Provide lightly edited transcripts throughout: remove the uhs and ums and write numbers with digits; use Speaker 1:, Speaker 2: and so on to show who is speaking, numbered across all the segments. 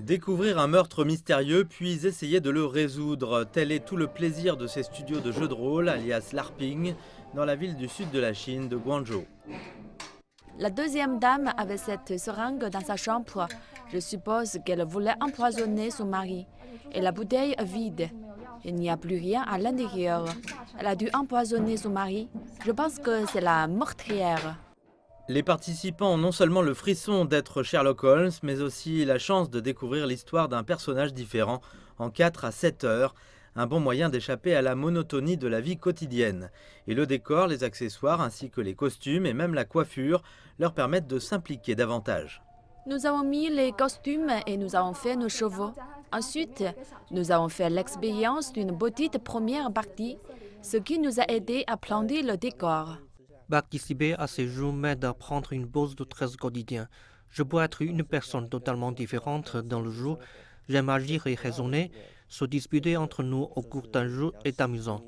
Speaker 1: Découvrir un meurtre mystérieux, puis essayer de le résoudre. Tel est tout le plaisir de ces studios de jeux de rôle, alias LARPing, dans la ville du sud de la Chine, de Guangzhou.
Speaker 2: La deuxième dame avait cette seringue dans sa chambre. Je suppose qu'elle voulait empoisonner son mari. Et la bouteille est vide. Il n'y a plus rien à l'intérieur. Elle a dû empoisonner son mari. Je pense que c'est la meurtrière.
Speaker 1: Les participants ont non seulement le frisson d'être Sherlock Holmes, mais aussi la chance de découvrir l'histoire d'un personnage différent en 4 à 7 heures. Un bon moyen d'échapper à la monotonie de la vie quotidienne. Et le décor, les accessoires ainsi que les costumes et même la coiffure leur permettent de s'impliquer davantage.
Speaker 2: Nous avons mis les costumes et nous avons fait nos chevaux. Ensuite, nous avons fait l'expérience d'une petite première partie, ce qui nous a aidé à planter le décor.
Speaker 3: Participer à ces jeux m'aide à prendre une pause de stress quotidien. Je peux être une personne totalement différente dans le jeu. J'aime agir et raisonner. Se disputer entre nous au cours d'un jeu est amusant.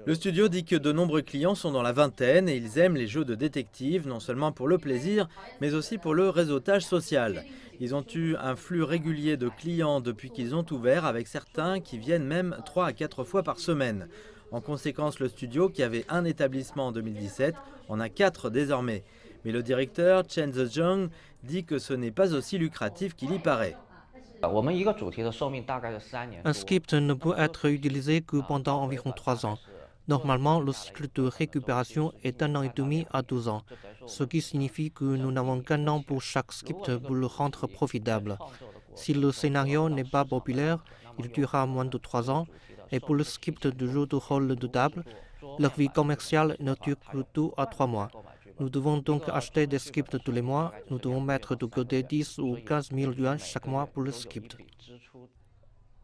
Speaker 1: Le studio dit que de nombreux clients sont dans la vingtaine et ils aiment les jeux de détective, non seulement pour le plaisir, mais aussi pour le réseautage social. Ils ont eu un flux régulier de clients depuis qu'ils ont ouvert, avec certains qui viennent même 3 à 4 fois par semaine. En conséquence, le studio, qui avait un établissement en 2017, en a 4 désormais. Mais le directeur, Chen Zhejiang, dit que ce n'est pas aussi lucratif qu'il y paraît.
Speaker 3: Un script ne peut être utilisé que pendant environ 3 ans. Normalement, le cycle de récupération est 1 an et demi à 2 ans, ce qui signifie que nous n'avons qu'un an pour chaque script pour le rendre profitable. Si le scénario n'est pas populaire, il durera moins de 3 ans, et pour le script de jeu de rôle de table, leur vie commerciale ne dure que 2 à 3 mois. Nous devons donc acheter des scripts tous les mois. Nous devons mettre de côté 10 ou 15 000 yuan chaque mois pour le script.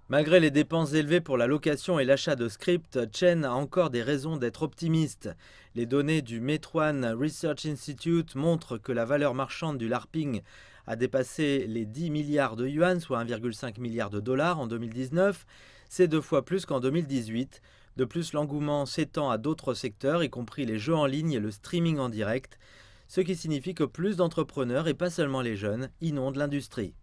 Speaker 1: Malgré les dépenses élevées pour la location et l'achat de scripts, Chen a encore des raisons d'être optimiste. Les données du Meituan Research Institute montrent que la valeur marchande du LARPing a dépassé les 10 milliards de yuan, soit 1,5 milliard de dollars en 2019. C'est 2 fois plus qu'en 2018. De plus, l'engouement s'étend à d'autres secteurs, y compris les jeux en ligne et le streaming en direct, ce qui signifie que plus d'entrepreneurs, et pas seulement les jeunes, inondent l'industrie.